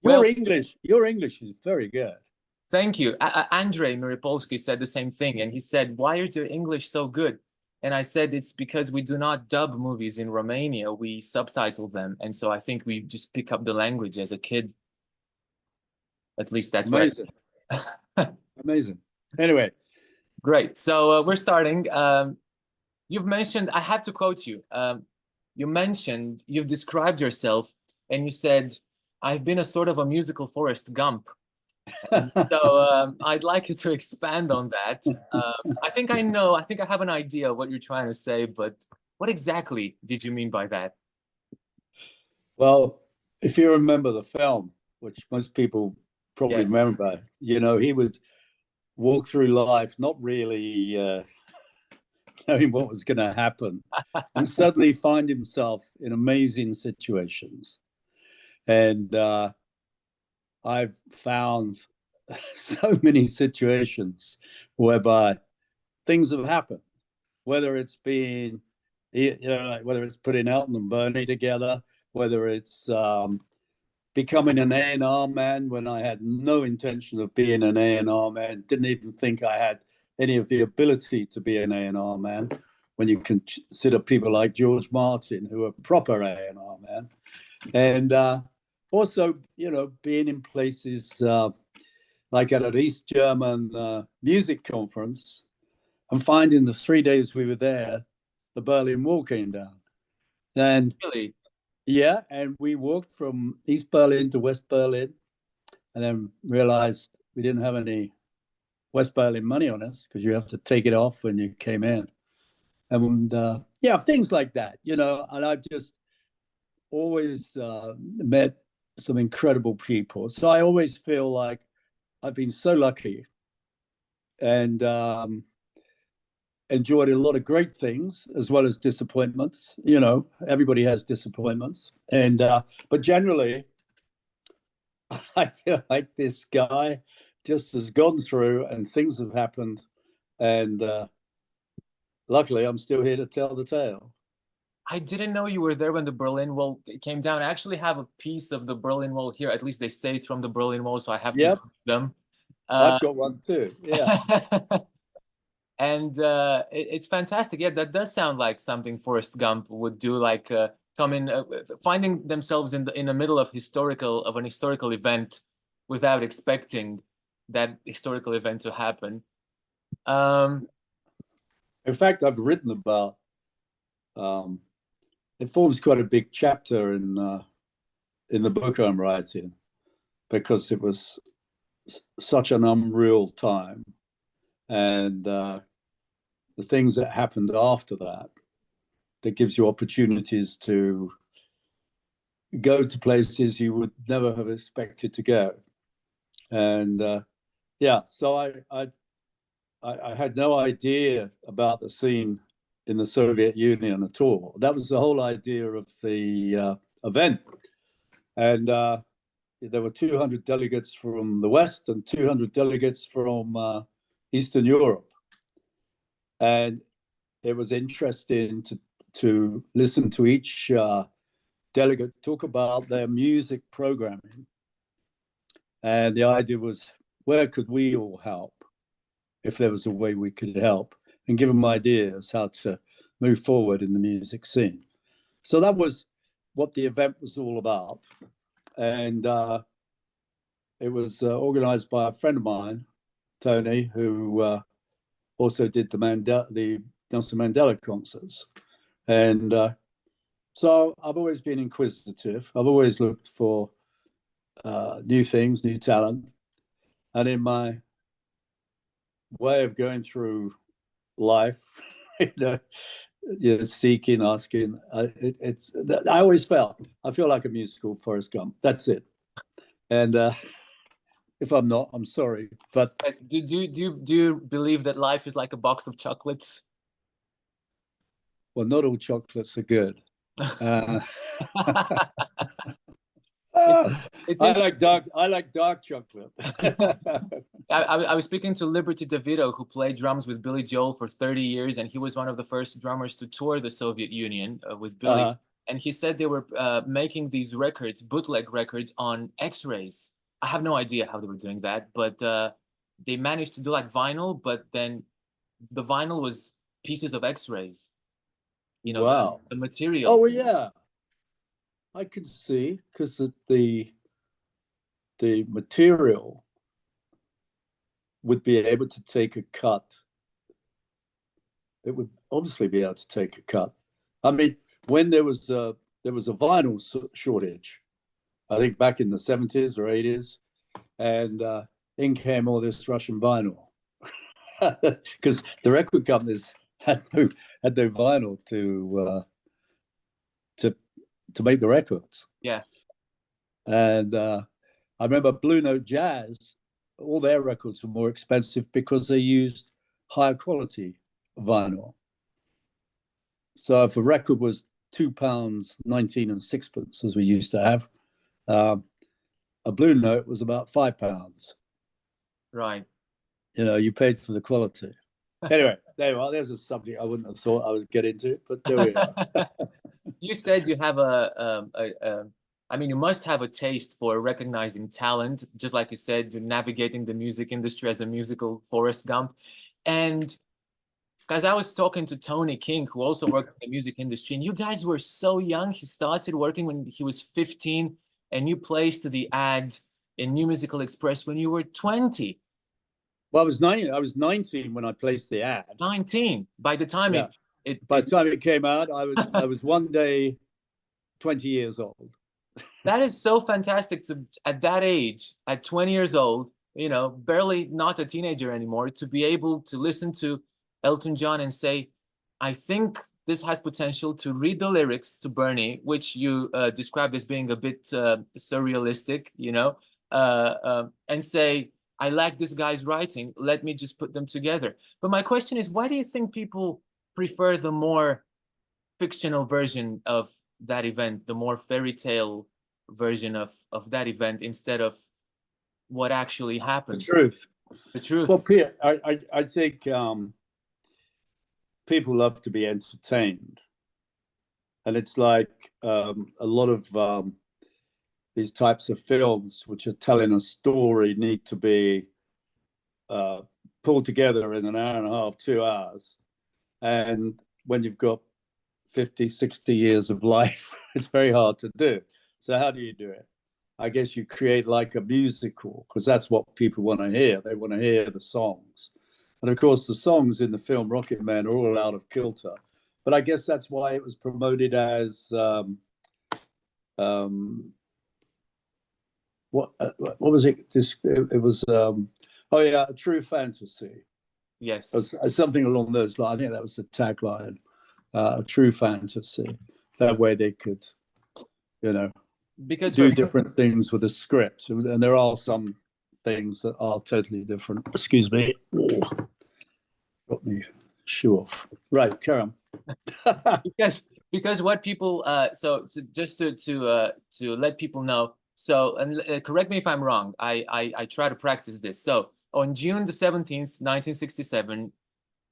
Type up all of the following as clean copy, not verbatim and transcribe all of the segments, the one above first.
Well, Your English is very good. thank you. Andrei Miripolsky said the same thing, and he said, "Why is your English so good?" And I said, "It's because we do not dub movies in Romania; we subtitle them, and so I think we just pick up the language as a kid. At least that's Amazing. what." Amazing. Anyway, Great. So we're starting. You've mentioned, I have to quote you. You've described yourself, and you said, "I've been a sort of a musical Forrest Gump." And so I'd like you to expand on that. I think I have an idea of what you're trying to say, but what exactly did you mean by that? well, if you remember the film, which most people probably Yes. remember, he would walk through life not really knowing what was going to happen, and suddenly find himself in amazing situations. And I've found so many situations whereby things have happened, whether it's been, whether it's putting Elton and Bernie together, whether it's becoming an A&R man when I had no intention of being an A&R man, didn't even think I had any of the ability to be an A&R man, when you consider people like George Martin, who are proper A&R man. And also, being in places like at an East German music conference, and finding the 3 days we were there, the Berlin Wall came down. And Really? yeah, and we walked from East Berlin to West Berlin, and then realized we didn't have any West Berlin money on us, because you have to take it off when you came in. And yeah, things like that, and I've just always met some incredible people. So I always feel like I've been so lucky, and enjoyed a lot of great things as well as disappointments. Everybody has disappointments, and but generally, I feel like this guy just has gone through, and things have happened, and luckily, I'm still here to tell the tale. I didn't know you were there when the Berlin Wall came down. I actually have a piece of the Berlin Wall here. At least they say it's from the Berlin Wall, so I have to Yep, prove them. I've got one too. Yeah. And it's fantastic. Yeah, that does sound like something Forrest Gump would do, like finding themselves in the middle of an historical event without expecting that historical event to happen. In fact, I've written about. It forms quite a big chapter in the book I'm writing, because it was such an unreal time, and the things that happened after that gives you opportunities to go to places you would never have expected to go. And yeah, so I had no idea about the scene in the Soviet Union at all. That was the whole idea of the event. And there were 200 delegates from the West and 200 delegates from Eastern Europe. And it was interesting to listen to each delegate talk about their music programming. And the idea was, where could we all help, if there was a way we could help, and give them ideas how to move forward in the music scene. So that was what the event was all about. And it was organized by a friend of mine, Tony, who also did the Nelson Mandela concerts. And so I've always been inquisitive. I've always looked for new things, new talent. And in my way of going through life, seeking, asking, I always I feel like a musical Forrest Gump. That's it. And if I'm not, I'm sorry. But do you believe that life is like a box of chocolates? Well, not all chocolates are good. I like dark chocolate. I was speaking to Liberty DeVito, who played drums with Billy Joel for 30 years, and he was one of the first drummers to tour the Soviet Union with Billy. and he said they were making these records, bootleg records, on X-rays. I have no idea how they were doing that, but they managed to do like vinyl, but then the vinyl was pieces of X-rays. You know, Wow. the material. Oh, well, yeah. I can see, because the material would be able to take a cut. It would obviously be able to take a cut. I mean, when there was a vinyl shortage, I think back in the 70s or 80s, and in came all this Russian vinyl, because the record companies had no vinyl to make the records. Yeah. And I remember Blue Note Jazz, all their records were more expensive because they used higher quality vinyl. So if a record was £2.19 and sixpence, as we used to have, a Blue Note was about £5. Right. You know, you paid for the quality. Anyway, there you are. There's a subject I wouldn't have thought I would get into, but there we are. You said you have I mean, you must have a taste for recognizing talent, just like you said, you're navigating the music industry as a musical Forrest Gump. And because I was talking to Tony King, who also worked in the music industry, and you guys were so young. He started working when he was 15, and you placed the ad in New Musical Express when you were 20. Well, I was 19 when I placed the ad. 19. By the time by the time it came out, I was one day 20 years old. That is so fantastic to, at that age, at 20 years old, you know, barely not a teenager anymore, to be able to listen to Elton John and say, I think this has potential, to read the lyrics to Bernie, which you described as being a bit surrealistic, you know, and say, I like this guy's writing, let me just put them together. But my question is, why do you think people prefer the more fictional version of that event, the more fairy tale version of that event, instead of what actually happened? The truth. The truth. Well, Pierre, I think people love to be entertained. And it's like a lot of these types of films, which are telling a story, need to be pulled together in an hour and a half, 2 hours. And when you've got 50, 60 years of life, it's very hard to do. So how do you do it? I guess you create like a musical, because that's what people want to hear. They want to hear the songs. And of course, the songs in the film Rocket Man are all out of kilter. But I guess that's why it was promoted as what was it? It was a true fantasy. Yes. Something along those lines. I think that was the tagline. A true fantasy. That way they could, you know, because do different things with the script, and there are some things that are totally different. Excuse me. Got me shoe off. Right, Karen. because what people so just to let people know, so, and correct me if I'm wrong, I try to practice this. So on June the 17th, 1967,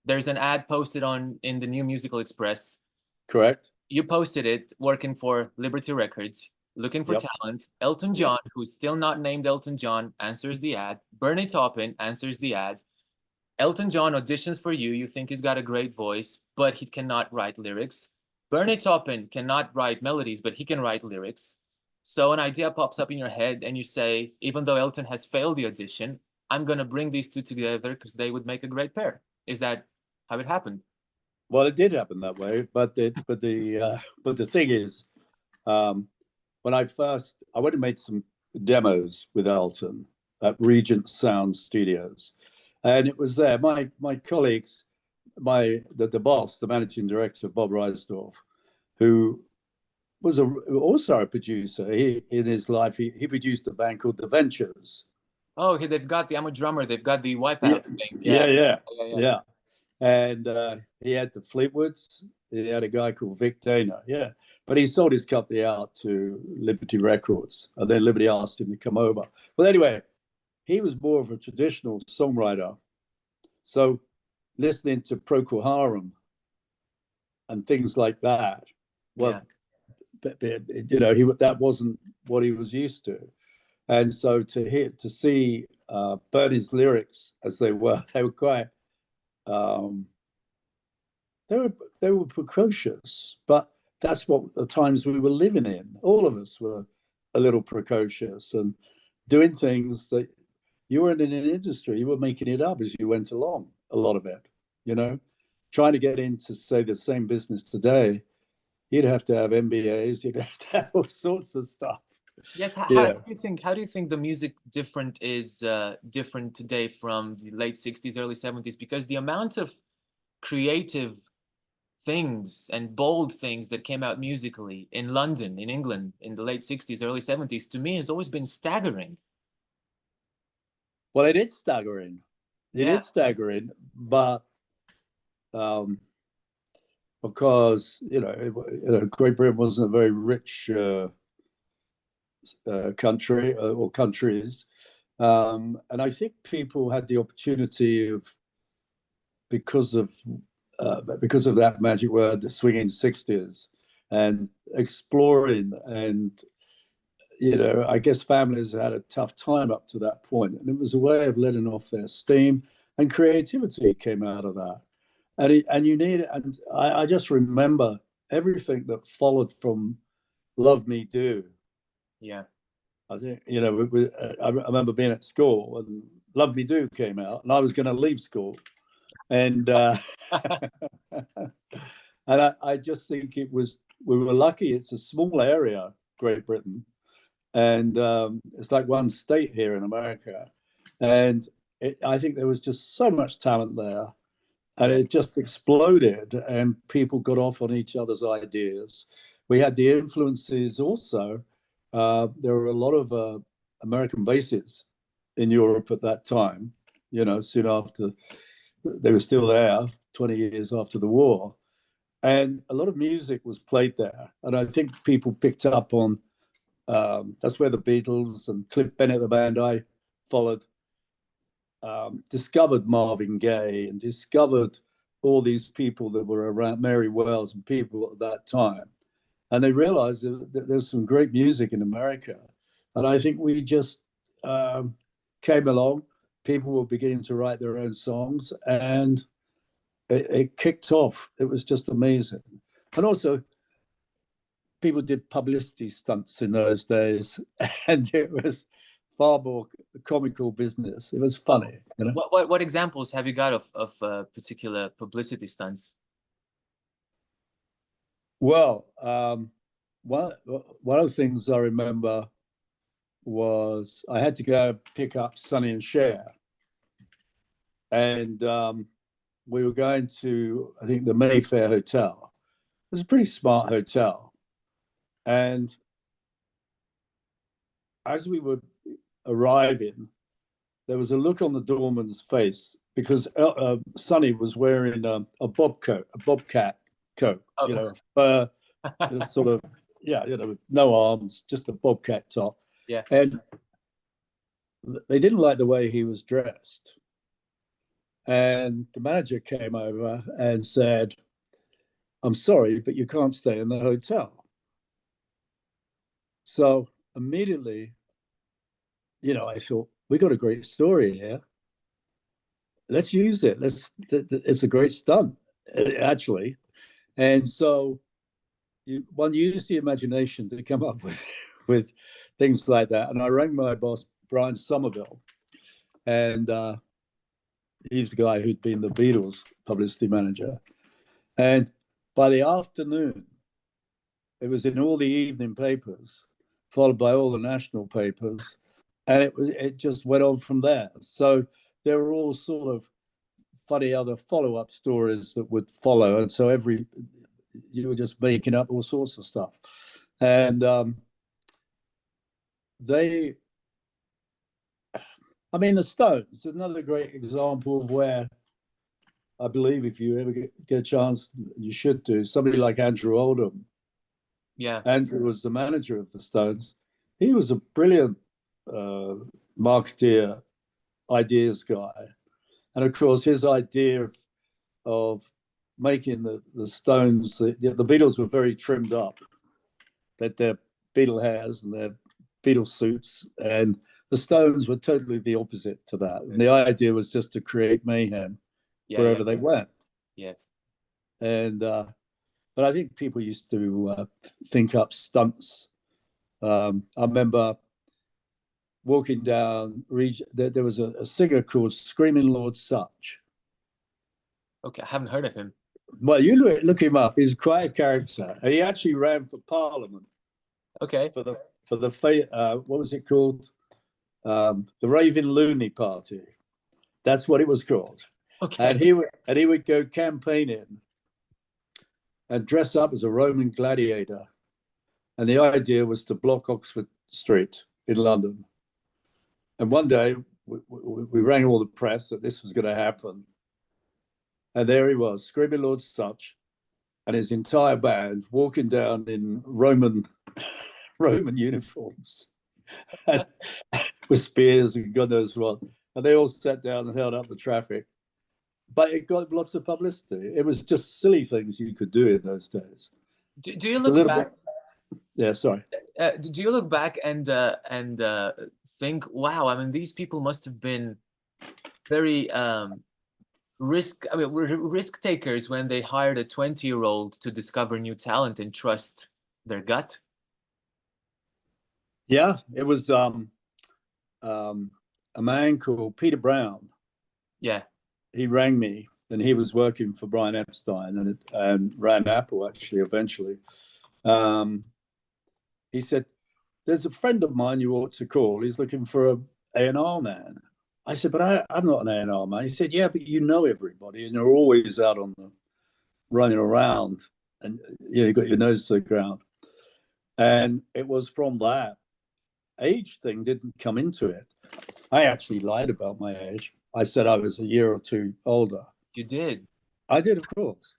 there's an ad posted in the New Musical Express. Correct. You posted it, working for Liberty Records, looking for talent. Elton John, who's still not named Elton John, answers the ad. Bernie Taupin answers the ad. Elton John auditions for you. You think he's got a great voice, but he cannot write lyrics. Bernie Taupin cannot write melodies, but he can write lyrics. So an idea pops up in your head, and you say, even though Elton has failed the audition, I'm going to bring these two together because they would make a great pair. Is that how it happened? Well, it did happen that way, but the thing is, when I went and made some demos with Elton at Regent Sound Studios, and it was there. My colleagues, the boss, the managing director, Bob Reisdorf, who was also a producer. In his life, he produced a band called The Ventures. Oh, they've got I'm a drummer. They've got the Wipeout thing. Yeah. And he had the Fleetwoods. He had a guy called Vic Dana. Yeah. But he sold his company out to Liberty Records. And then Liberty asked him to come over. Well, anyway, he was more of a traditional songwriter. So listening to Procol Harum and things like that, well, you know, that wasn't what he was used to. And so to see Bernie's lyrics as they were quite, um, they were precocious, but that's what the times we were living in. All of us were a little precocious and doing things that you weren't in an industry, you were making it up as you went along, a lot of it, you know, trying to get into, say, the same business today, you'd have to have MBAs, you'd have to have all sorts of stuff. Yes, Yeah. how do you think the music is different today from the late 60s, early 70s? Because the amount of creative things and bold things that came out musically in London, in England, in the late 60s, early 70s, to me has always been staggering. Well, it is staggering. It Yeah. is staggering, but because, you know, Great Britain wasn't a very rich country or countries. And I think people had the opportunity of, because of that magic word, the swinging 60s, and exploring, and, you know, I guess families had a tough time up to that point, and it was a way of letting off their steam, and creativity came out of that. And you need it. And I just remember everything that followed from Love Me Do. Yeah. I think, you know, I remember being at school and Love Me Do came out, and I was going to leave school. And and I just think we were lucky. It's a small area, Great Britain, and it's like one state here in America. And I think there was just so much talent there, and Yeah. it just exploded, and people got off on each other's ideas. We had the influences also. There were a lot of American bases in Europe at that time, you know, soon after they were still there, 20 years after the war. And a lot of music was played there. And I think people picked up on, that's where the Beatles and Cliff Bennett, the band I followed, discovered Marvin Gaye and discovered all these people that were around, Mary Wells and people at that time. And they realized that there's some great music in America. And I think we just came along. People were beginning to write their own songs, and it kicked off. It was just amazing. And also, people did publicity stunts in those days, and it was far more comical business. It was funny, you know. What examples have you got of particular publicity stunts? Well, one of the things I remember was I had to go pick up Sonny and Cher, and we were going to, I think, the Mayfair Hotel. It was a pretty smart hotel, and as we were arriving, there was a look on the doorman's face because Sonny was wearing a bobcat coat, Oh. you know, sort of, yeah, you know, no arms, just a bobcat top. Yeah. And they didn't like the way he was dressed. And the manager came over and said, "I'm sorry, but you can't stay in the hotel." So immediately, you know, I thought, we got a great story here. Let's use it. It's a great stunt, actually. And so one used the imagination to come up with things like that. And I rang my boss, Brian Somerville, and he's the guy who'd been the Beatles publicity manager. And by the afternoon, it was in all the evening papers, followed by all the national papers, and it just went on from there. So there were all sort of funny other follow-up stories that would follow, and so you were just making up all sorts of stuff. And I mean, the Stones, another great example of where I believe if you ever get a chance, you should do. Somebody like Andrew Oldham. Yeah. Andrew was the manager of the Stones. He was a brilliant marketeer, ideas guy. And of course, his idea of making the Stones, the Beatles were very trimmed up. that their Beatle hairs and their Beatle suits, and the Stones were totally the opposite to that. And the idea was just to create mayhem wherever they went. Yes. And but I think people used to think up stunts. I remember walking down. There was a singer called Screaming Lord Sutch. Okay, I haven't heard of him. Well, you look him up. He's quite a character. And he actually ran for Parliament. Okay. For the what was it called? The Raving Loony Party. That's what it was called. Okay. And he would go campaigning and dress up as a Roman gladiator. And the idea was to block Oxford Street in London. And one day we rang all the press that this was going to happen. And there he was, Screaming Lord Sutch, and his entire band walking down in Roman uniforms with spears and God knows what. And they all sat down and held up the traffic. But it got lots of publicity. It was just silly things you could do in those days. Do you look back? Yeah, sorry. Do you look back and think, wow, I mean, these people must have been very risk takers when they hired a 20-year-old to discover new talent and trust their gut? Yeah, it was a man called Peter Brown. Yeah. He rang me, and he was working for Brian Epstein and ran Apple, actually, eventually. He said, there's a friend of mine you ought to call. He's looking for a A&R man. I said, but I'm not an A&R man. He said, yeah, but you know everybody, and you're always out on the running around, and you got your nose to the ground. And it was from that. Age thing didn't come into it. I actually lied about my age. I said I was a year or two older. You did? I did, of course.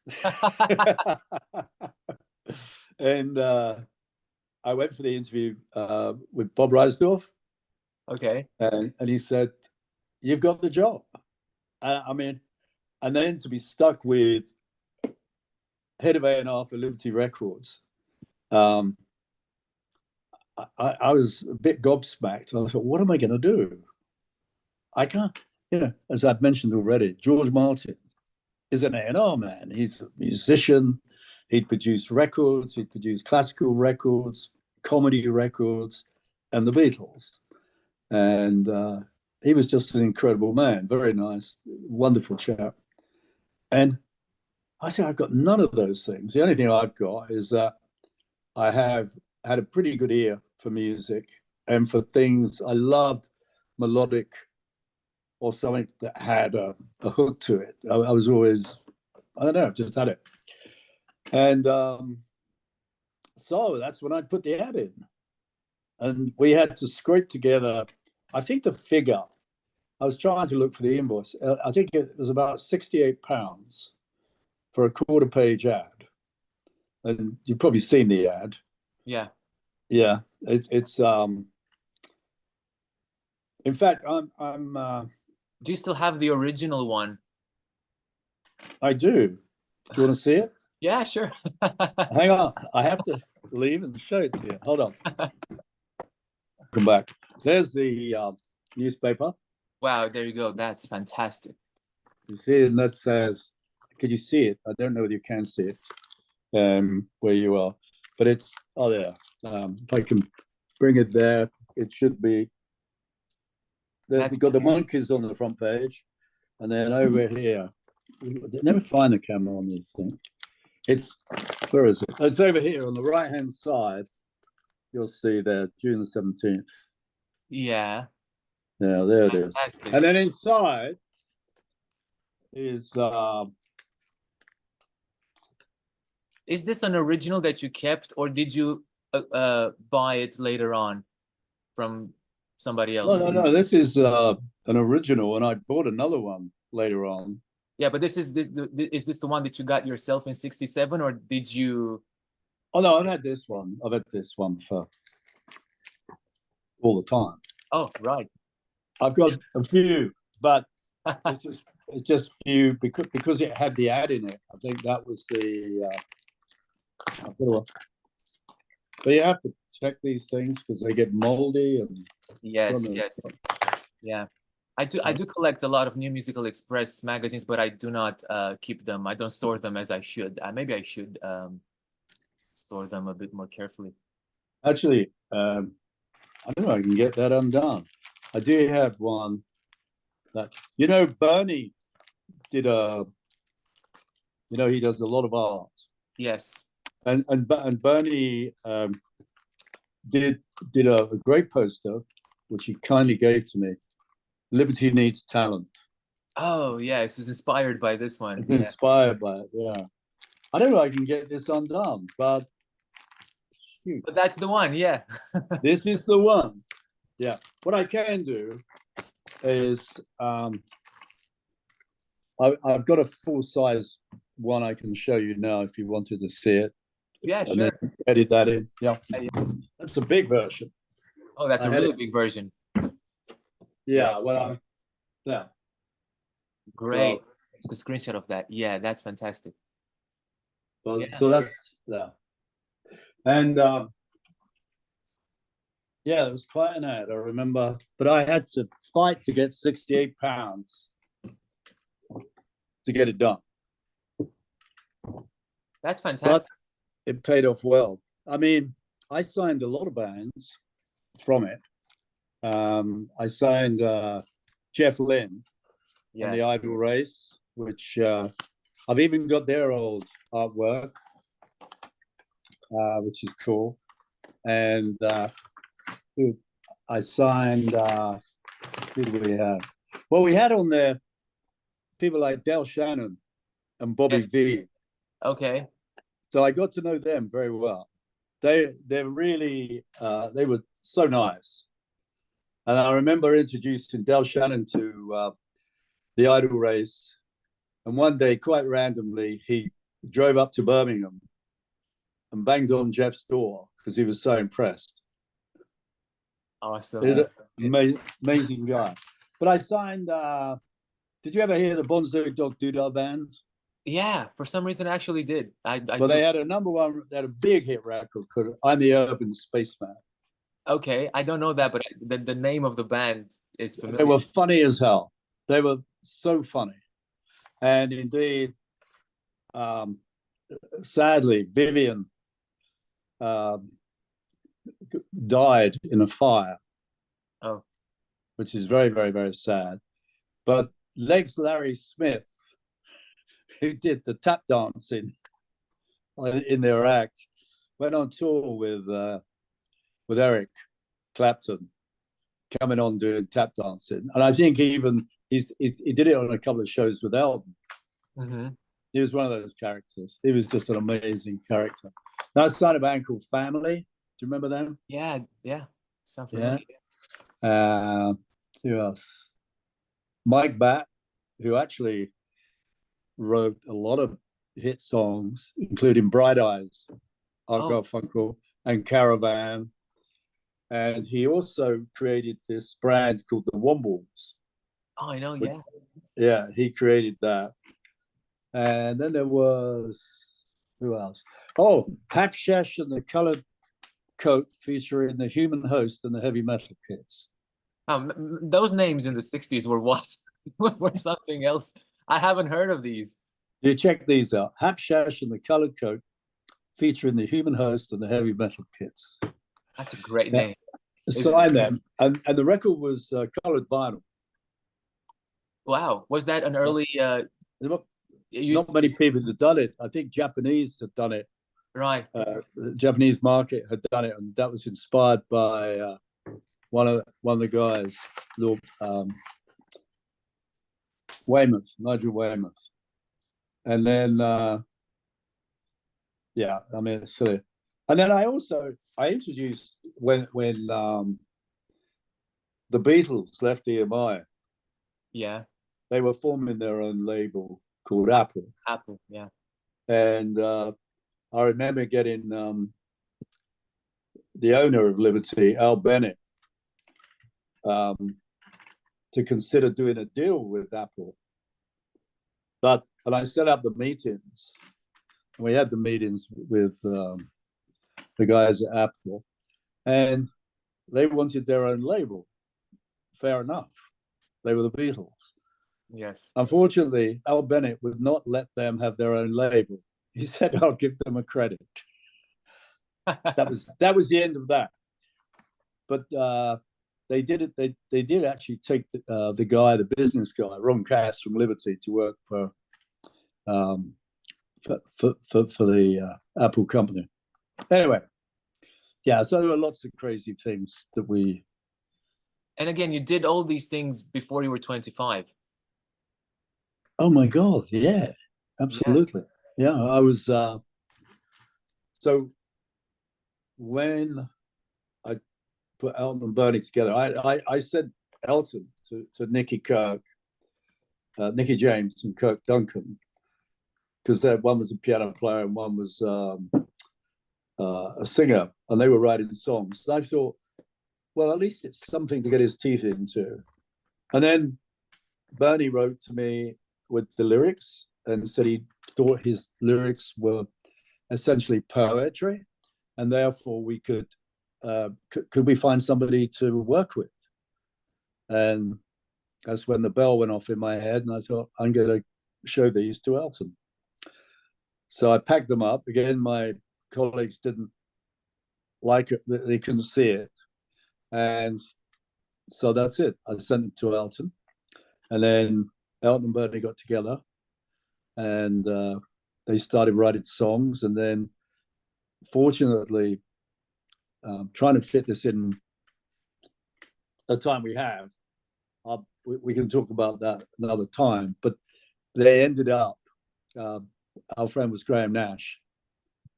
And I went for the interview with Bob Reisdorf. Okay. And he said, you've got the job. I mean, and then to be stuck with head of A&R for Liberty Records, I was a bit gobsmacked. I thought, what am I going to do? I can't, as I've mentioned already, George Martin is an A&R man. He's a musician. He'd produced records. He'd produced classical records, comedy records, and the Beatles. And he was just an incredible man, very nice, wonderful chap. And I said, I've got none of those things. The only thing I've got is that I have had a pretty good ear for music and for things I loved, melodic or something that had a hook to it. I was always, I don't know, just had it. And so that's when I put the ad in. And we had to scrape together, I think the figure, I was trying to look for the invoice. I think it was about £68 for a quarter-page ad. And you've probably seen the ad. Yeah. Yeah, it's in fact, I'm Do you still have the original one? I do. Do you want to see it? Yeah, sure. Hang on, I have to leave and show it to you. Hold on. Come back. There's the newspaper. Wow, there you go. That's fantastic. You see it, and that says, can you see it? I don't know whether you can see it where you are, but it's, oh, there. If I can bring it there, it should be. They've got the monkeys on the front page, and then over here, they never find a camera on this thing. It's, where is it? It's over here on the right-hand side. You'll see there, June the 17th. Yeah. Yeah, there it is. Fantastic. And then inside is this an original that you kept, or did you buy it later on from somebody else? No. This is an original, and I bought another one later on. Yeah, but this is is this the one that you got yourself in '67, or did you? Oh no, I've had this one. I've had this one for all the time. Oh, right. I've got a few, but it's just few because it had the ad in it. I think that was the. But you have to check these things because they get moldy and Yes, yes. Yeah. I do collect a lot of New Musical Express magazines, but I do not keep them. I don't store them as I should. Maybe I should store them a bit more carefully. Actually, I don't know, I can get that undone. I do have one that, Bernie did he does a lot of art. Yes. And Bernie did a great poster, which he kindly gave to me. Liberty Needs Talent. Oh, yeah, it was inspired by this one. Yeah. Inspired by it, yeah. I don't know I can get this undone, but shoot. But that's the one, yeah. This is the one. Yeah. What I can do is I've got a full-size one I can show you now if you wanted to see it. Yeah, and sure. then edit that in. Yeah. That's a big version. Oh, that's a really big version. Yeah, well, yeah. Great. Well, a screenshot of that. Yeah, that's fantastic. Well, yeah. So that's, yeah. And yeah, it was quite an ad, I remember. But I had to fight to get 68 pounds to get it done. That's fantastic. But it paid off well. I mean, I signed a lot of bands from it. I signed Jeff Lynne and the Idol Race, which I've even got their old artwork, which is cool. And I signed, who do we have? Well, we had on there people like Del Shannon and Bobby V. Okay. So I got to know them very well. They're really, they were so nice. And I remember introducing Del Shannon to the Idol Race. And one day, quite randomly, he drove up to Birmingham and banged on Jeff's door because he was so impressed. Awesome. He's an amazing guy. But I signed, did you ever hear the Bonzo Dog Doodah Band? Yeah, for some reason I actually did. Well, they had a #1, they had a big hit record called I'm the Urban Spaceman. Okay, I don't know that, but the name of the band is familiar. They were funny as hell. They were so funny. And indeed, sadly, Vivian died in a fire. Oh. Which is very, very, very sad. But Legs Larry Smith, who did the tap dancing in their act, went on tour with Eric Clapton, coming on doing tap dancing. And I think he did it on a couple of shows with Elton. Mm-hmm. He was one of those characters. He was just an amazing character. Now I signed a band called Family. Do you remember them? Yeah. Sounds familiar. Yeah. Who else? Mike Batt, who actually wrote a lot of hit songs, including Bright Eyes, Art Garfunkel, and Caravan. And he also created this brand called the Wombles. Oh, I know, yeah. Yeah, he created that. And then there was, who else? Oh, Hackshash and the Colored Coat, featuring the Human Host and the Heavy Metal Kids. Those names in the 60s were what? were something else. I haven't heard of these. You check these out. Hackshash and the Colored Coat, featuring the Human Host and the Heavy Metal Kids. That's a great name. Sign them. And the record was colored vinyl. Wow. Was that an early... not many people had done it. I think Japanese had done it. Right. The Japanese market had done it, and that was inspired by one of the guys, Lord Weymouth, Nigel Weymouth. And then, yeah, I mean, it's silly. And then I introduced when the Beatles left EMI. Yeah. They were forming their own label called Apple. Apple, yeah. And I remember getting the owner of Liberty, Al Bennett, to consider doing a deal with Apple. And I set up the meetings. We had the meetings with the guys at Apple, and they wanted their own label. Fair enough. They were the Beatles. Yes. Unfortunately, Al Bennett would not let them have their own label. He said, "I'll give them a credit." That was the end of that. But they did it. They did actually take the guy, the business guy, Ron Cass from Liberty, to work for the Apple company. Anyway, yeah. So there were lots of crazy things that we. And again, you did all these things before you were 25. Oh my God! Yeah, absolutely. Yeah, I was. So when I put Elton and Bernie together, I said Elton to Nicky Kirk, Nicky James, and Kirk Duncan, because one was a piano player and one was a singer, and they were writing songs. And I thought, well, at least it's something to get his teeth into. And then Bernie wrote to me with the lyrics and said he thought his lyrics were essentially poetry, and therefore we could we find somebody to work with. And that's when the bell went off in my head, and I thought, I'm going to show these to Elton. So I packed them up. Again, my colleagues didn't like it, they couldn't see it. And so that's it. I sent it to Elton. And then Elton and Bernie got together, and they started writing songs. And then, fortunately, trying to fit this in the time we have, we can talk about that another time. But they ended up, our friend was Graham Nash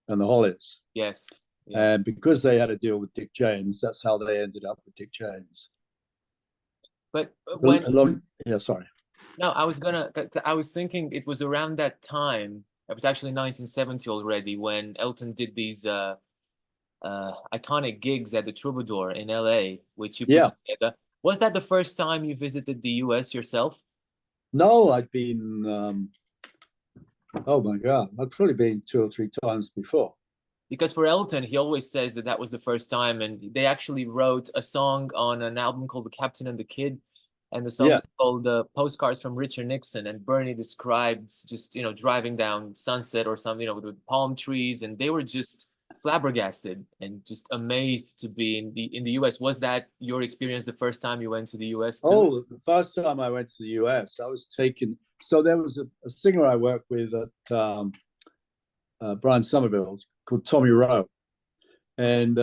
and the Hollies. Yes. Yeah. And because they had a deal with Dick James, that's how they ended up with Dick James. But when sorry. No, I was thinking it was around that time. It was actually 1970 already when Elton did these iconic gigs at the Troubadour in LA, which you put together. Was that the first time you visited the US yourself? No, I'd been, oh my God, I'd probably been 2 or 3 times before. Because for Elton, he always says that that was the first time, and they actually wrote a song on an album called The Captain and the Kid, and the song is called Postcards from Richard Nixon, and Bernie described just, driving down Sunset or something, with palm trees, and they were just flabbergasted and just amazed to be in the US. Was that your experience the first time you went to the US too? Oh, the first time I went to the US, I was taken. So there was a singer I worked with at Brian Somerville's called Tommy Rowe, and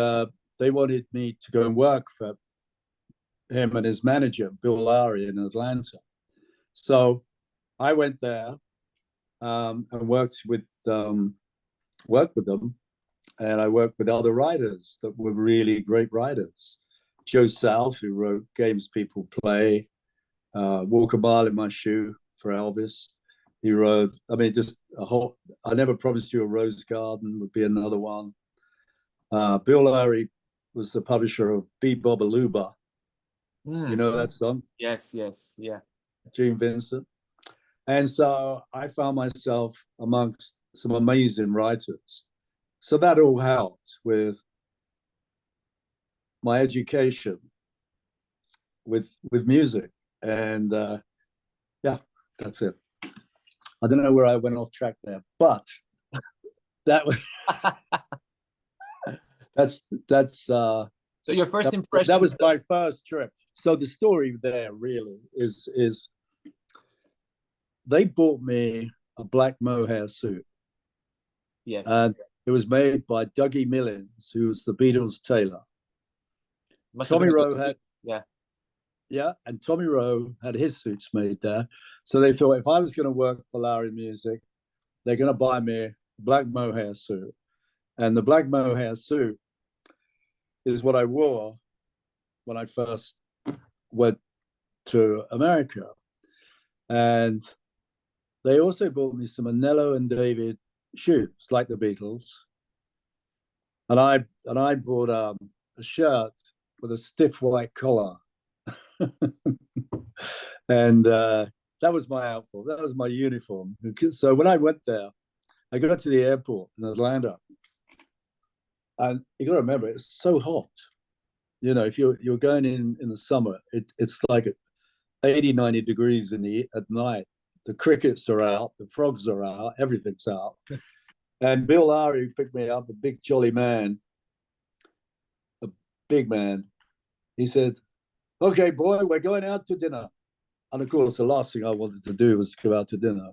they wanted me to go and work for him and his manager Bill Lowry in Atlanta. So I went there and worked with them, and I worked with other writers that were really great writers. Joe South, who wrote Games People Play, Walk a Mile in My Shoe for Elvis. He wrote, just a whole, I Never Promised You a Rose Garden would be another one. Bill Lowry was the publisher of Bebop Aluba. You know that song? Yes, yeah. Gene Vincent. And so I found myself amongst some amazing writers. So that all helped with my education with music. And that's it. I don't know where I went off track there, but that was that's so your first impression. That was my first trip. So the story there really is they bought me a black mohair suit. Yes. And it was made by Dougie Millins, who was the Beatles' tailor. Tommy Rowe had and Tommy Rowe had his suits made there. So they thought if I was going to work for Lowry Music, they're going to buy me a black mohair suit. And the black mohair suit is what I wore when I first went to America. And they also bought me some Anello and David shoes, like the Beatles. And I bought a shirt with a stiff white collar. And that was my outfit. That was my uniform. So when I went there, I got to the airport in Atlanta, And you got to remember, it's so hot. You know, if you're going in the summer, it's like 80, 90 degrees at night. The crickets are out, the frogs are out, everything's out. And Bill Lowry picked me up, a big jolly man, a big man. He said, "Okay, boy, we're going out to dinner." And of course, the last thing I wanted to do was go out to dinner.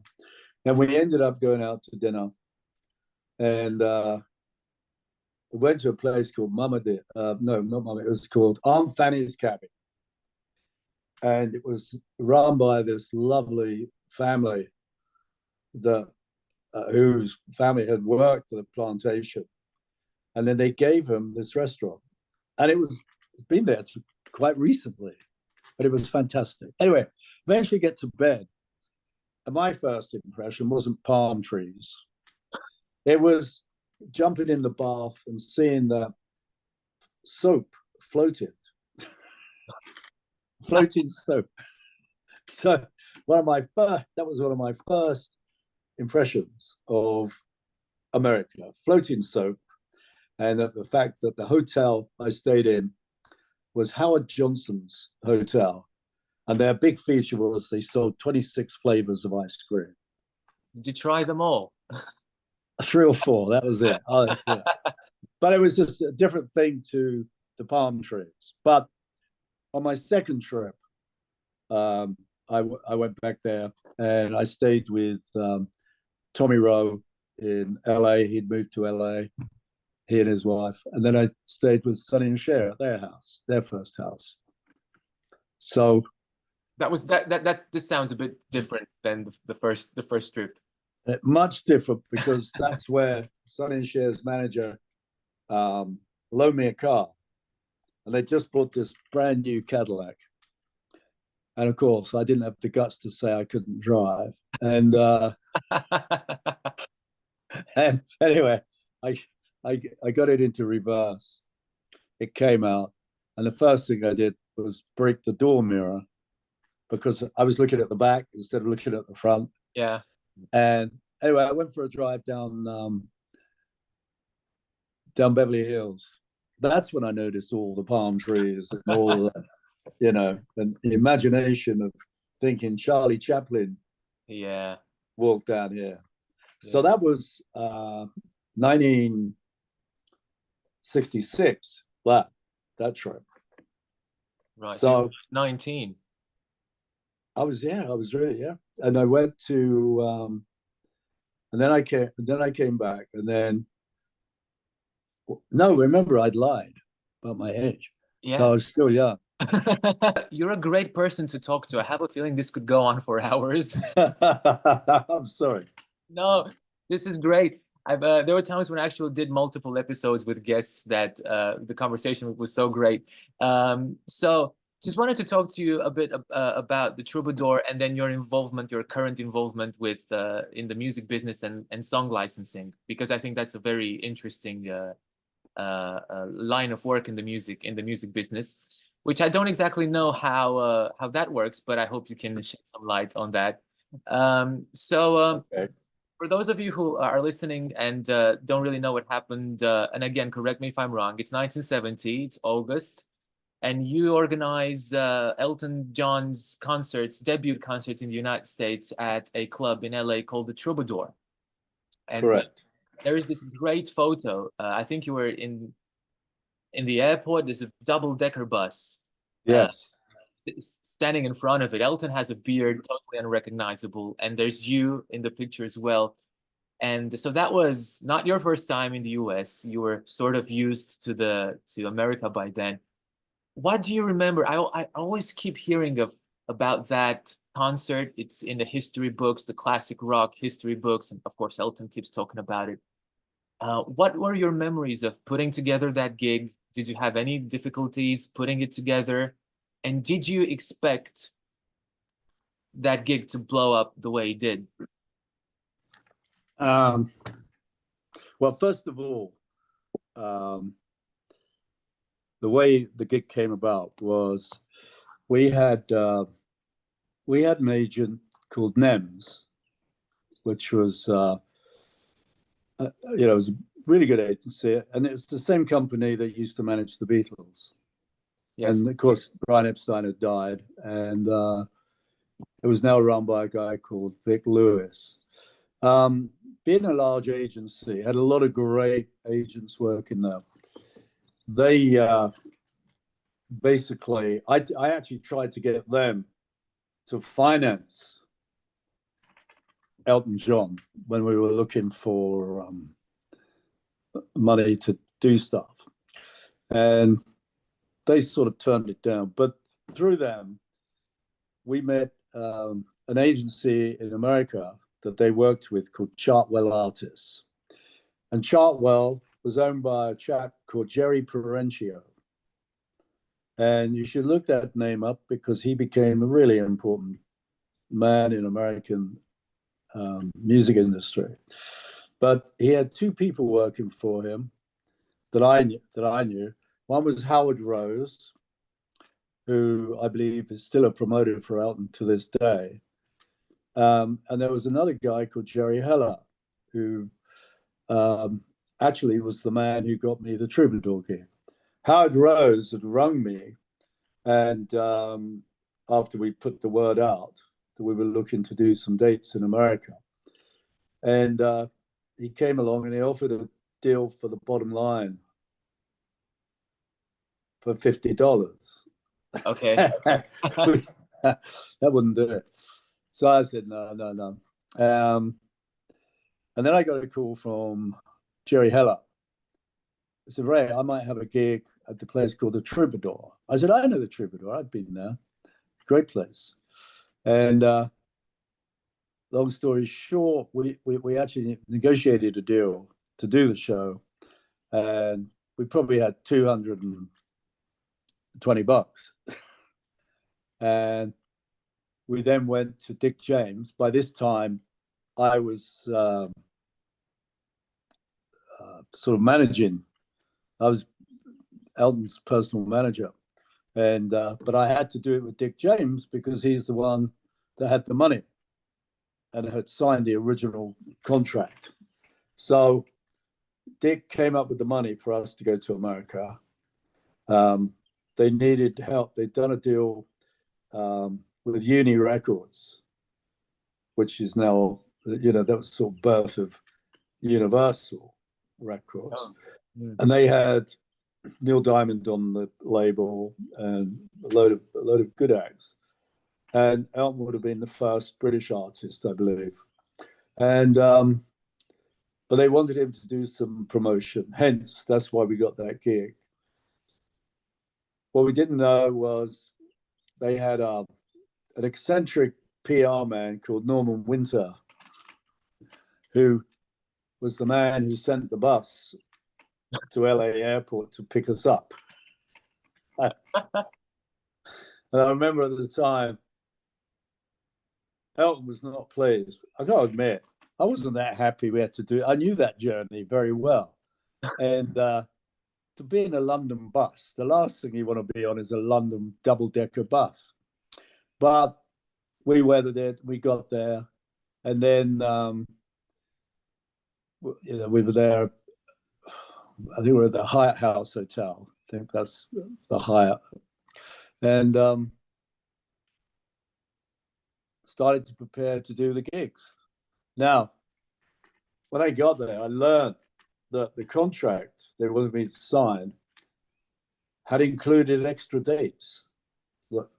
And we ended up going out to dinner. And we went to a place called no, not Mama, it was called Aunt Fanny's Cabin. And it was run by this lovely family that whose family had worked at a plantation. And then they gave him this restaurant. And it's been there quite recently, but it was fantastic. Anyway, eventually get to bed. And my first impression wasn't palm trees. It was jumping in the bath and seeing the soap floating soap. So that was one of my first impressions of America, floating soap. And the fact that the hotel I stayed in was Howard Johnson's hotel. And their big feature was they sold 26 flavors of ice cream. Did you try them all? 3 or 4, that was it. Yeah. But it was just a different thing to the palm trees. But on my second trip, I went back there and I stayed with Tommy Rowe in LA. He'd moved to LA, he and his wife. And then I stayed with Sonny and Cher at their house, their first house. So this sounds a bit different than the first trip. Much different, because that's where Sonny and Cher's manager loaned me a car. And they just bought this brand new Cadillac. And of course, I didn't have the guts to say I couldn't drive. And and anyway, I got it into reverse. It came out, and the first thing I did was break the door mirror, because I was looking at the back instead of looking at the front. Yeah. And anyway, I went for a drive down Beverly Hills. That's when I noticed all the palm trees and all the, you know, and the imagination of thinking Charlie Chaplin walked down here. Yeah. So that was 1966, that trip. Right. So 19. I was really, yeah. And I went to and then I came back, and then no, remember, I'd lied about my age. Yeah. So I was still young. You're a great person to talk to. I have a feeling this could go on for hours. I'm sorry. No, this is great. There were times when I actually did multiple episodes with guests that the conversation was so great. So just wanted to talk to you a bit about the Troubadour, and then your current involvement with in the music business and song licensing, because I think that's a very interesting line of work in the music business, which I don't exactly know how that works, but I hope you can shed some light on that. Okay. For those of you who are listening and don't really know what happened, and again, correct me if I'm wrong, it's 1970, it's August, and you organize Elton John's debut concerts in the United States at a club in LA called the Troubadour. And correct. There is this great photo. I think you were in the airport. There's a double-decker bus. Yes. Standing in front of it. Elton has a beard, totally unrecognizable, and there's you in the picture as well. And so that was not your first time in the US. You were sort of used to America by then. What do you remember? I always keep hearing about that concert. It's in the history books, the classic rock history books, and of course Elton keeps talking about it. What were your memories of putting together that gig? Did you have any difficulties putting it together? And did you expect that gig to blow up the way it did? Well, first of all, the way the gig came about was we had an agent called NEMS, which was it was really good agency, and it's the same company that used to manage the Beatles. Yes. And of course, Brian Epstein had died, and it was now run by a guy called Vic Lewis. Being a large agency, had a lot of great agents working there. They basically, I actually tried to get them to finance Elton John when we were looking for money to do stuff. And they sort of turned it down. But through them, we met an agency in America that they worked with called Chartwell Artists. And Chartwell was owned by a chap called Jerry Perenchio. And you should look that name up because he became a really important man in American music industry. But he had two people working for him that I knew. One was Howard Rose, who I believe is still a promoter for Elton to this day. And there was another guy called Jerry Heller, who actually was the man who got me the Troubadour gig. Howard Rose had rung me, and after we put the word out that we were looking to do some dates in America, and he came along and he offered a deal for the bottom line for $50. Okay. That wouldn't do it. So I said, no. And then I got a call from Jerry Heller. I said, Ray, I might have a gig at the place called the Troubadour. I said, I know the Troubadour. I've been there. Great place. And long story short, we actually negotiated a deal to do the show. And we probably had $220. And we then went to Dick James. By this time, I was sort of managing. I was Elton's personal manager, and but I had to do it with Dick James because he's the one that had the money and had signed the original contract. So Dick came up with the money for us to go to America. They needed help. They'd done a deal with Uni Records, which is now, that was sort of birth of Universal Records. Oh. Mm. And they had Neil Diamond on the label and a load of good acts. And Elton would have been the first British artist, I believe. And but they wanted him to do some promotion. Hence, that's why we got that gig. What we didn't know was they had an eccentric PR man called Norman Winter, who was the man who sent the bus to LA airport to pick us up. And I remember at the time, Elton was not pleased. I got to admit, I wasn't that happy we had to do it. I knew that journey very well. And to be in a London bus, the last thing you want to be on is a London double-decker bus. But we weathered it. We got there. And then, we were there. I think we were at the Hyatt House Hotel. I think that's the Hyatt. And started to prepare to do the gigs. Now, when I got there, I learned that the contract they wanted me to sign had included extra dates,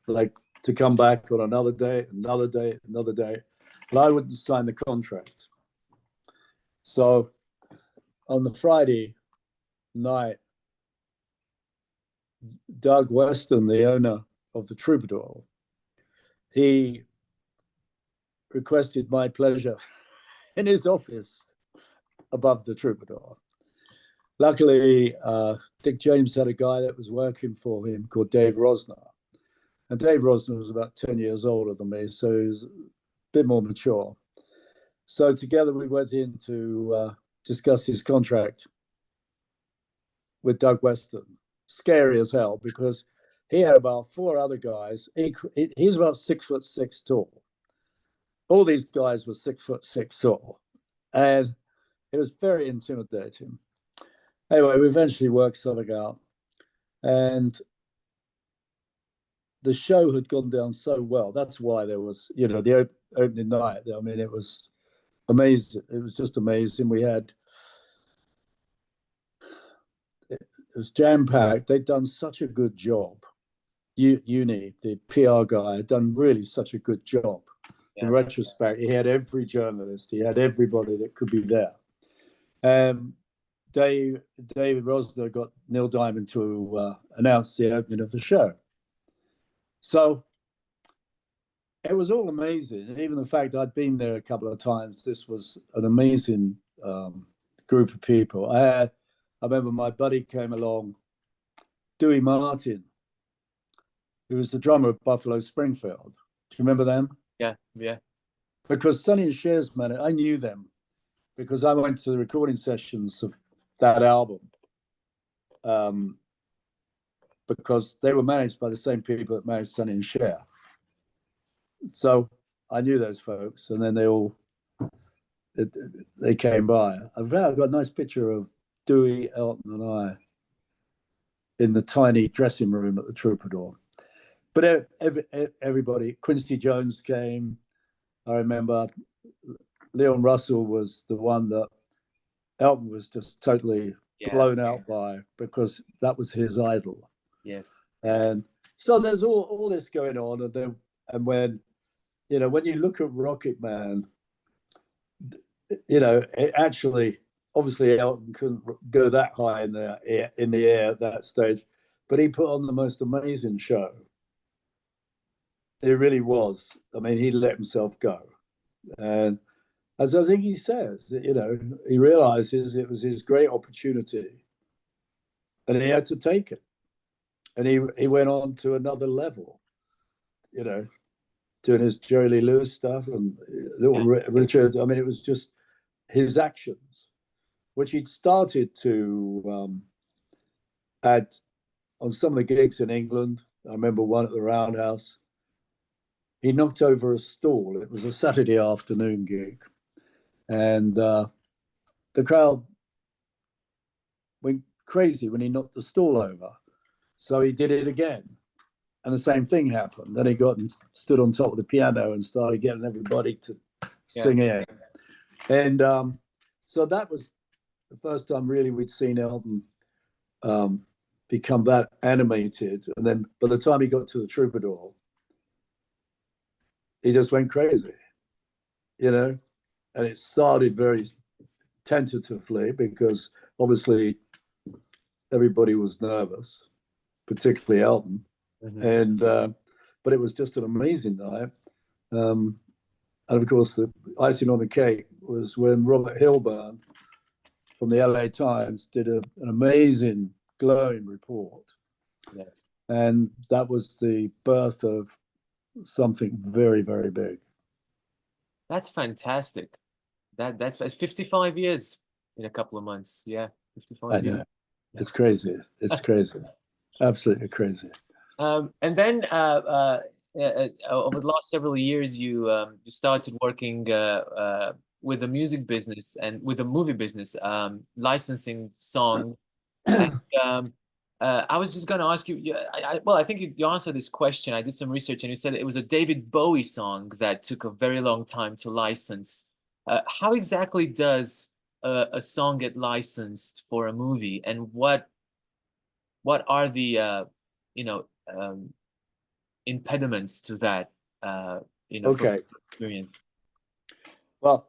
like to come back on another day. But I wouldn't sign the contract. So on the Friday night, Doug Weston, the owner of the Troubadour, he requested my pleasure in his office above the Troubadour. Luckily, Dick James had a guy that was working for him called Dave Rosner. And Dave Rosner was about 10 years older than me, so he was a bit more mature. So together we went in to discuss his contract with Doug Weston. Scary as hell because he had about four other guys. He's about 6'6" tall. All these guys were 6'6" tall. And it was very intimidating. Anyway, we eventually worked something out, and the show had gone down so well. That's why there was, the opening night. I mean, it was amazing. It was just amazing. It was jam packed. They'd done such a good job. Uni, the PR guy, had done really such a good job. In retrospect, he had every journalist, he had everybody that could be there. David Rosner got Neil Diamond to announce the opening of the show. So it was all amazing. And even the fact I'd been there a couple of times, this was an amazing group of people. I remember my buddy came along, Dewey Martin, who was the drummer of Buffalo Springfield. Do you remember them? Yeah, yeah. Because Sonny and Cher's man, I knew them because I went to the recording sessions of that album because they were managed by the same people that managed Sonny and Cher. So I knew those folks, and then they came by. I've got a nice picture of Dewey, Elton, and I in the tiny dressing room at the Troubadour. But everybody, Quincy Jones came. I remember Leon Russell was the one that Elton was just totally blown out by because that was his idol. Yes. And so there's all this going on, and when you look at Rocket Man, it actually, obviously Elton couldn't go that high in the air at that stage, but he put on the most amazing show. It really was. I mean, he let himself go. And as I think he says, he realizes it was his great opportunity and he had to take it. And he went on to another level, doing his Jerry Lee Lewis stuff and Little Richard. I mean, it was just his actions, which he'd started to add on some of the gigs in England. I remember one at the Roundhouse. He knocked over a stall. It was a Saturday afternoon gig. And the crowd went crazy when he knocked the stall over. So he did it again. And the same thing happened. Then he got and stood on top of the piano and started getting everybody to sing in. And so that was the first time really we'd seen Elton become that animated. And then by the time he got to the Troubadour, he just went crazy, and it started very tentatively because obviously everybody was nervous, particularly Elton. And but it was just an amazing night. And of course, the icing on the cake was when Robert Hilburn from the LA Times did an amazing, glowing report. Yes. And that was the birth of something very, very big. That's fantastic. That's 55 years in a couple of months. Yeah, 55 years. It's crazy. It's crazy. Absolutely crazy. And then over the last several years, you started working with the music business and with the movie business, licensing songs. And, I was just going to ask you, well, I think you answered this question. I did some research and you said it was a David Bowie song that took a very long time to license. How exactly does a song get licensed for a movie, and what are the impediments to that Okay. experience? Well,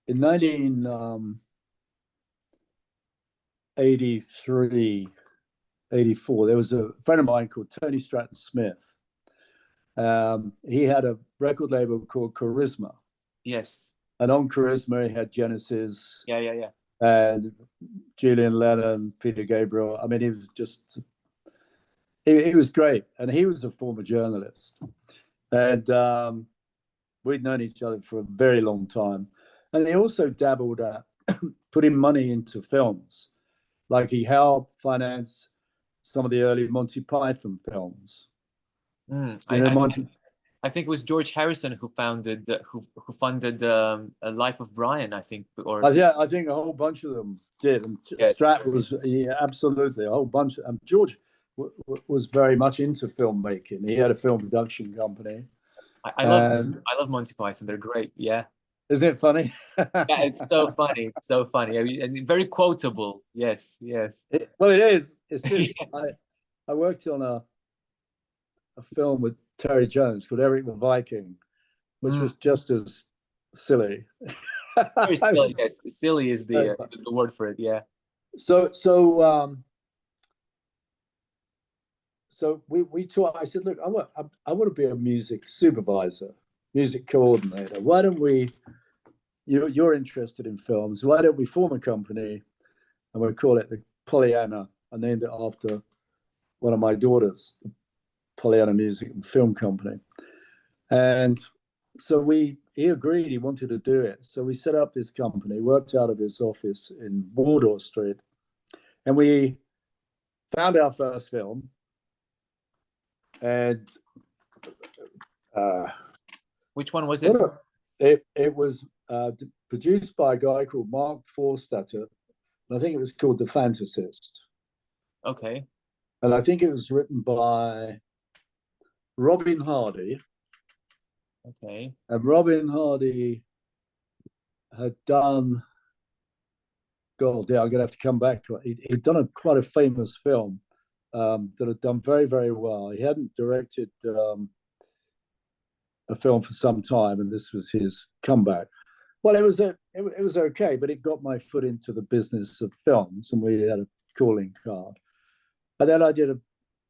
in 1983, 84, there was a friend of mine called Tony Stratton Smith. He had a record label called Charisma. Yes. And on Charisma, he had Genesis. Yeah. And Julian Lennon, Peter Gabriel. I mean, he was just, he was great. And he was a former journalist. And we'd known each other for a very long time. And he also dabbled at putting money into films. Like he helped finance some of the early Monty Python films. I think it was George Harrison who who funded Life of Brian, I think. I think a whole bunch of them did. And Yes. Strat was, yeah, absolutely, a whole bunch. George was very much into filmmaking. He had a film production company. I love Monty Python. They're great. Yeah. Isn't it funny? Yeah, it's so funny. It's so funny. I mean, and very quotable. Yes, yes. Well, it is. It's just I worked on a film with Terry Jones called Eric the Viking, which was just as silly. Very silly. Yes, silly is the word for it. Yeah. So we talked. I said, look, I want to be a music supervisor, music coordinator. Why don't we? You're interested in films. Why don't we form a company and we'll call it the Pollyanna? I named it after one of my daughters, the Pollyanna Music and Film Company. And so he agreed he wanted to do it. So we set up this company, worked out of his office in Wardour Street, and we found our first film. And which one was it? It was produced by a guy called Mark Forstater. I think it was called The Fantasist. Okay. And I think it was written by Robin Hardy. Okay. And Robin Hardy had done, God, yeah, I'm going to have to come back to it. He'd done quite a famous film that had done very, very well. He hadn't directed a film for some time, and this was his comeback. Well, it was okay, but it got my foot into the business of films, and we had a calling card. And then I did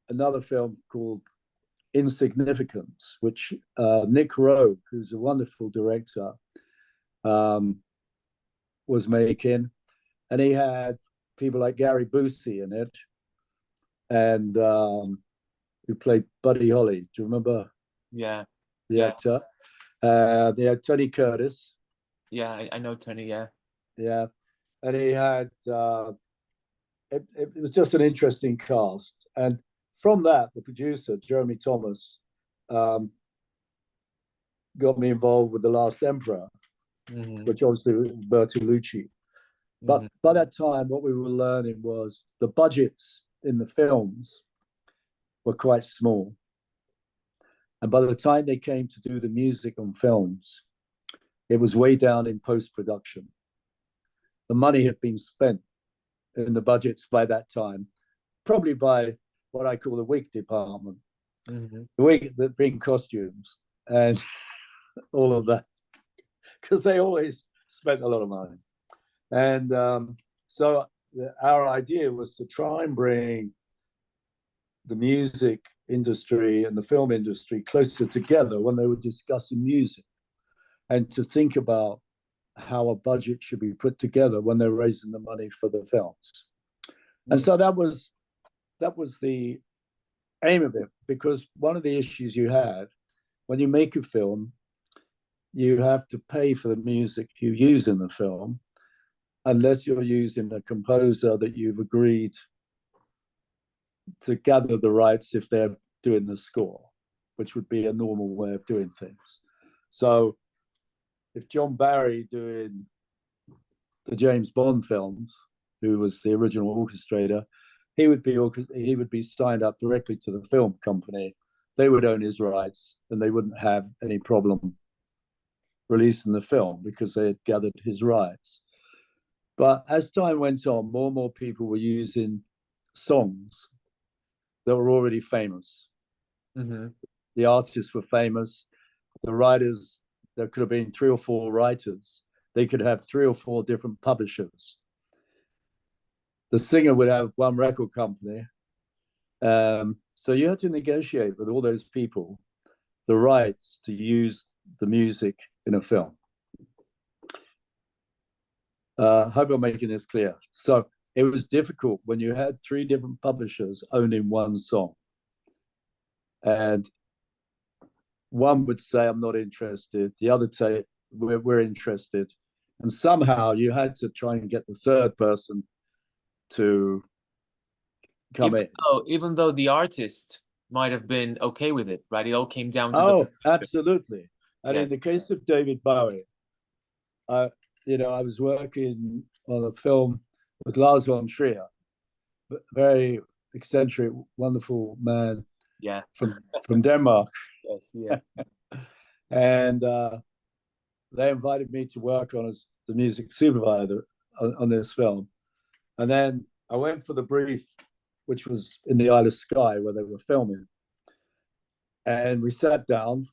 another film called Insignificance, which Nick Rogue, who's a wonderful director, was making, and he had people like Gary Busey in it, and who played Buddy Holly. Do you remember? Yeah. The actor. They had Tony Curtis. Yeah, I know Tony. Yeah. Yeah, and he had. It was just an interesting cast, and from that, the producer Jeremy Thomas got me involved with The Last Emperor, which obviously was Bertolucci. But by that time, what we were learning was the budgets in the films were quite small. And by the time they came to do the music on films, it was way down in post-production. The money had been spent in the budgets by that time, probably by what I call the wig department, the wig that bring costumes and all of that, because they always spent a lot of money. And so our idea was to try and bring the music industry and the film industry closer together when they were discussing music, and to think about how a budget should be put together when they're raising the money for the films. And so that was the aim of it, because one of the issues you had when you make a film, you have to pay for the music you use in the film, unless you're using a composer that you've agreed to gather the rights if they're doing the score, which would be a normal way of doing things. So if John Barry doing the James Bond films, who was the original orchestrator, he would be signed up directly to the film company. They would own his rights, and they wouldn't have any problem releasing the film because they had gathered his rights. But as time went on, more and more people were using songs that were already famous. The artists were famous. The writers, there could have been 3 or 4 writers. They could have 3 or 4 different publishers. The singer would have one record company. So you had to negotiate with all those people the rights to use the music in a film. I hope I'm making this clear. So it was difficult when you had 3 different publishers owning one song. And one would say, I'm not interested. The other say, we're interested. And somehow you had to try and get the third person to come in. Even though the artist might have been okay with it, right? It all came down to absolutely. And in the case of David Bowie, I was working on a film with Lars von Trier, very eccentric, wonderful man. Yeah. From Denmark. Yes. Yeah. And they invited me to work on as the music supervisor on this film. And then I went for the brief, which was in the Isle of Skye where they were filming. And we sat down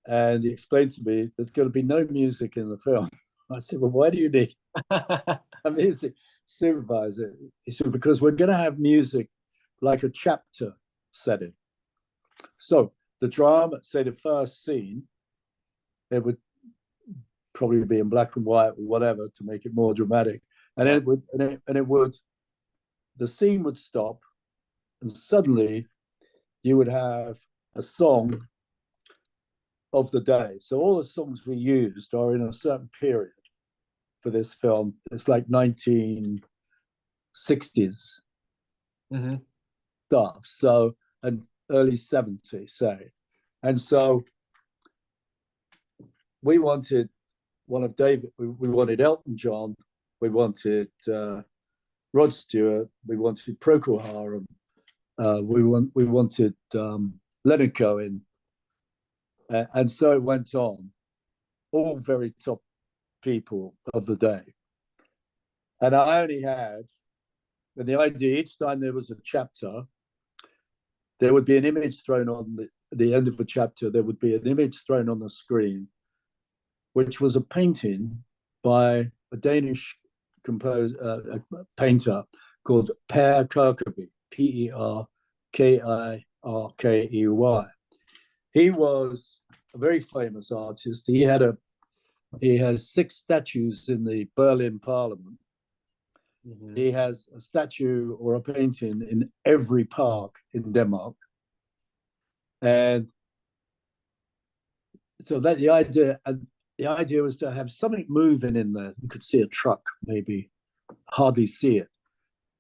and he explained to me there's going to be no music in the film. I said, well, why do you need a music supervisor? He said, because we're going to have music like a chapter setting. So the drama, say the first scene, it would probably be in black and white or whatever to make it more dramatic. And it would, the scene would stop, and suddenly you would have a song of the day. So all the songs we used are in a certain period for this film. It's like 1960s stuff. So, and early 70s, say. And so we wanted one of David, we wanted Elton John, we wanted Rod Stewart, we wanted Procol Harum, we wanted Leonard Cohen, and so it went on, all very top people of the day. And I only had, and the idea, each time there was a chapter, there would be an image thrown on the end of the chapter, there would be an image thrown on the screen, which was a painting by a Danish a painter called Per Kirkeby, Perkirkey. He was a very famous artist. He had 6 statues in the Berlin Parliament. He has a statue or a painting in every park in Denmark. And so that the idea was to have something moving in there. You could see a truck, maybe, hardly see it.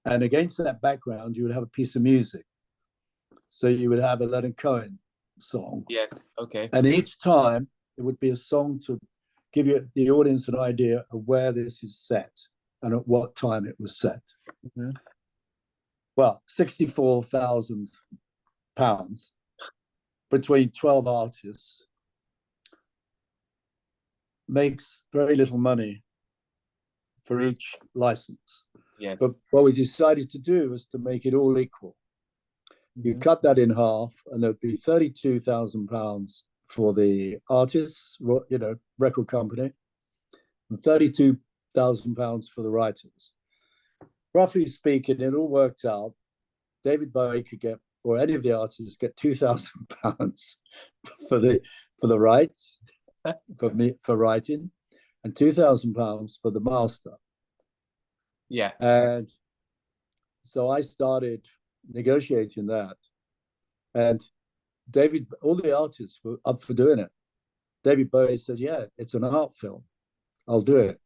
And against that background, you would have a piece of music. So you would have a Leonard Cohen song. Yes, okay. And each time, it would be a song to give you the audience an idea of where this is set and at what time it was set. Well, £64,000 between 12 artists makes very little money for each license. Yes. But what we decided to do was to make it all equal. You cut that in half, and there'd be £32,000 for the artists, record company, and £32,000 for the writers. Roughly speaking, it all worked out. David Bowie could get, or any of the artists get £2,000 for the rights, for writing, and £2,000 for the master. Yeah. And so I started negotiating that, and all the artists were up for doing it. David Bowie said, yeah, it's an art film, I'll do it.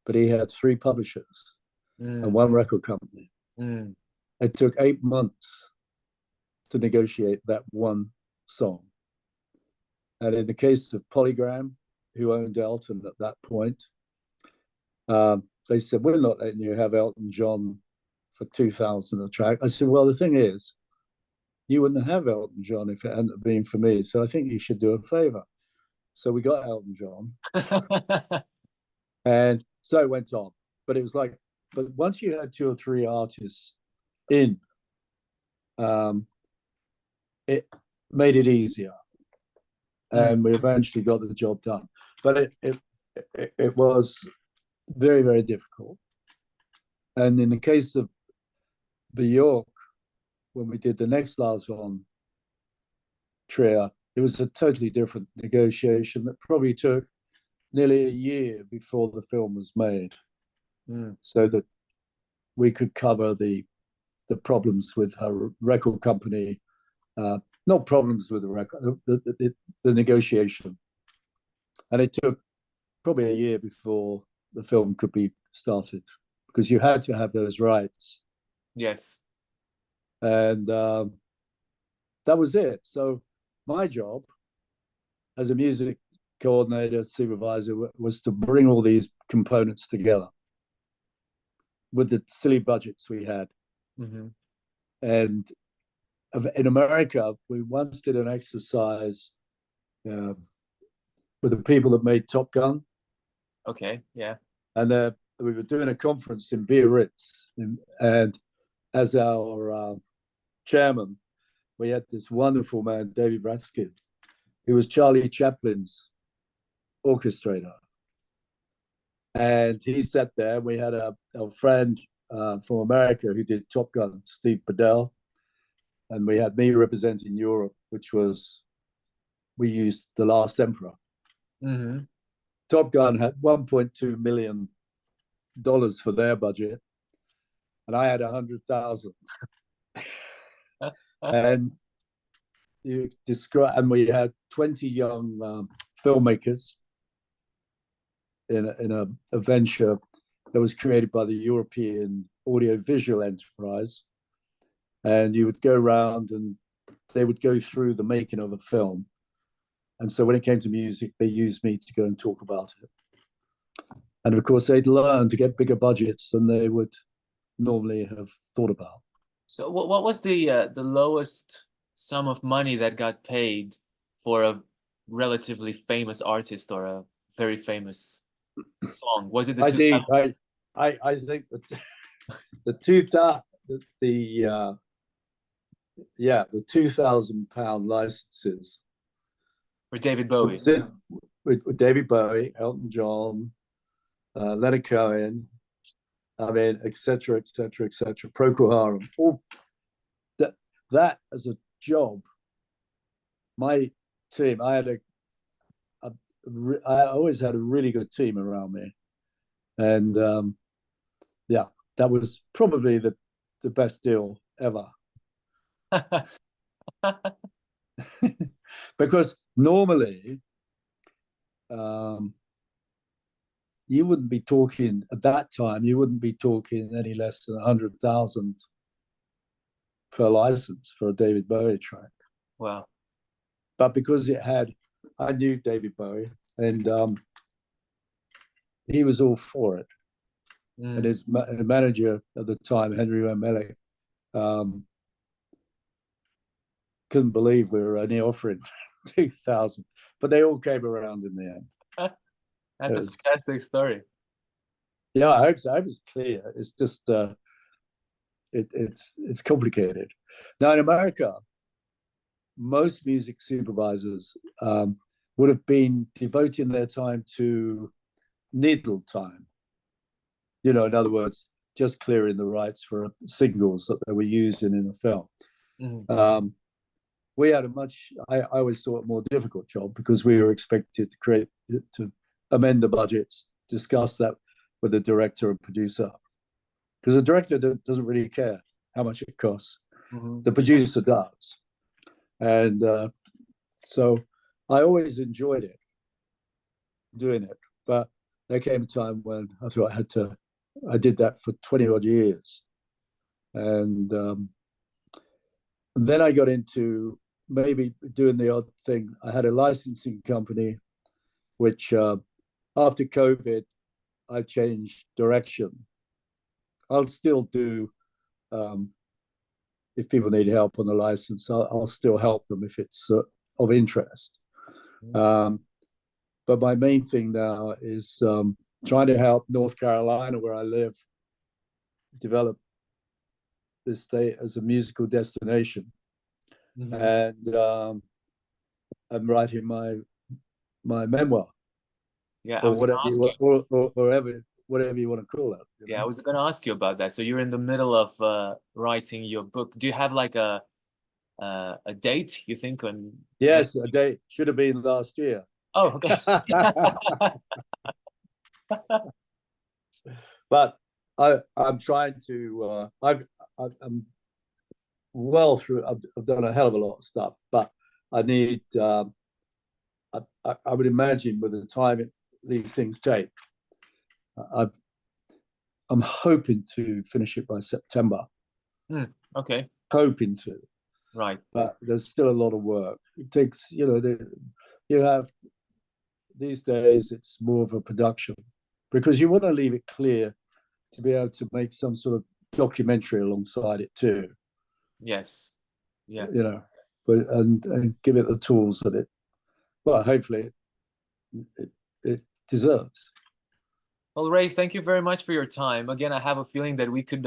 But he had 3 publishers and 1 record company. It took 8 months to negotiate that one song. And in the case of Polygram, who owned Elton at that point, they said, we're not letting you have Elton John for $2,000 a track. I said, well, the thing is, you wouldn't have Elton John if it hadn't been for me. So I think you should do a favor. So we got Elton John. And so it went on. But it was like, but once you had 2 or 3 artists in, it made it easier. And we eventually got the job done. But it was very, very difficult. And in the case of Björk, when we did the next Lars von Trier, it was a totally different negotiation that probably took nearly a year before the film was made, so that we could cover the problems with her record company, not problems with the record, the negotiation. And it took probably a year before the film could be started, because you had to have those rights. Yes. And that was it. So my job as a music coordinator, supervisor, was to bring all these components together. with the silly budgets we had. Mm-hmm. And in America, we once did an exercise uh, with the people that made Top Gun. Okay, yeah. And we were doing a conference in Biarritz. And as our chairman, we had this wonderful man, David Raskin, who was Charlie Chaplin's orchestrator. And he sat there. We had a friend from America who did Top Gun, Steve Bedell. And we had me representing Europe, which was, we used The Last Emperor. Mm-hmm. Top Gun had $1.2 million for their budget, and I had 100,000. And you describe, and we had 20 young filmmakers in a venture that was created by the European Audiovisual Enterprise. And you would go around and they would go through the making of a film. And so when it came to music, they used me to go and talk about it. And of course, they'd learn to get bigger budgets than they would normally have thought about. So what was the lowest sum of money that got paid for a relatively famous artist or a very famous song? Was it the I 2000? think I think that the 2000 the 2,000 pound licenses For David Bowie? with David Bowie, Elton John, Leonard Cohen, I mean, etc., etc., etc. Procol Harum, all that as a job. My team, I always had a really good team around me, and that was probably the best deal ever. Because normally, you wouldn't be talking at that time. You wouldn't be talking any less than 100,000 per license for a David Bowie track. Wow. But because I knew David Bowie, and he was all for it. And his manager at the time, Henry Van Mellick, couldn't believe we were only offering 2,000, but they all came around in the end. That's a fantastic story. Yeah, I hope so. I hope it's clear. It's just it's complicated. Now in America, most music supervisors would have been devoting their time to needle time. You know, in other words, just clearing the rights for singles that they were using in a film. Mm-hmm. We had I always thought, a more difficult job because we were expected to amend the budgets, discuss that with the director and producer. Because the director doesn't really care how much it costs. Mm-hmm. The producer does. And so I always enjoyed it, doing it. But there came a time when I thought I did that for 20 odd years. And then I got into maybe doing the odd thing. I had a licensing company, which after COVID, I changed direction. I'll still do, if people need help on the license, I'll still help them if it's of interest. But my main thing now is trying to help North Carolina, where I live, develop this state as a musical destination. Mm-hmm. And I'm writing my memoir. Yeah, or whatever you want to call it. Yeah, I was going to ask you about that. So you're in the middle of writing your book. Do you have like a date, you think? Yes, a date. Should have been last year. Oh, okay. But I'm trying to. I'm well through. I've done a hell of a lot of stuff, but I need. I would imagine with the time these things take, I'm hoping to finish it by September. Okay. Hoping to. Right. But there's still a lot of work. It takes, you have these days. It's more of a production because you want to leave it clear to be able to make some sort of documentary alongside it too. Yes. Yeah. You know, but and give it the tools that it, well, hopefully it deserves. Well, Ray, thank you very much for your time. Again, I have a feeling that we could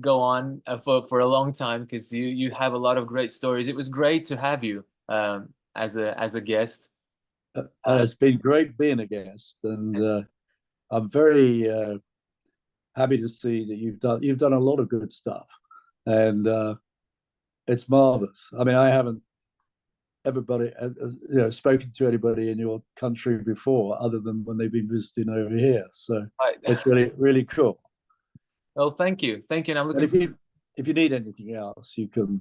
go on for a long time because you have a lot of great stories. It was great to have you as a guest. It's been great being a guest, and I'm very happy to see that you've done a lot of good stuff, and it's marvelous. I mean, I haven't spoken to anybody in your country before, other than when they've been visiting over here. So Right. it's really cool. Well, thank you, and I'm And looking. if you need anything else, you can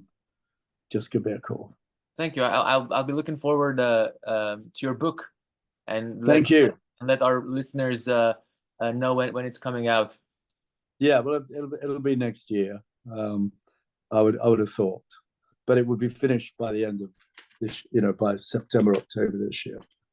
just give me a call. Thank you. I'll be looking forward to your book and Thank you. let our listeners know when it's coming out. Yeah, well, it'll be next year. I would have thought, but it would be finished by the end of this, by September, October this year.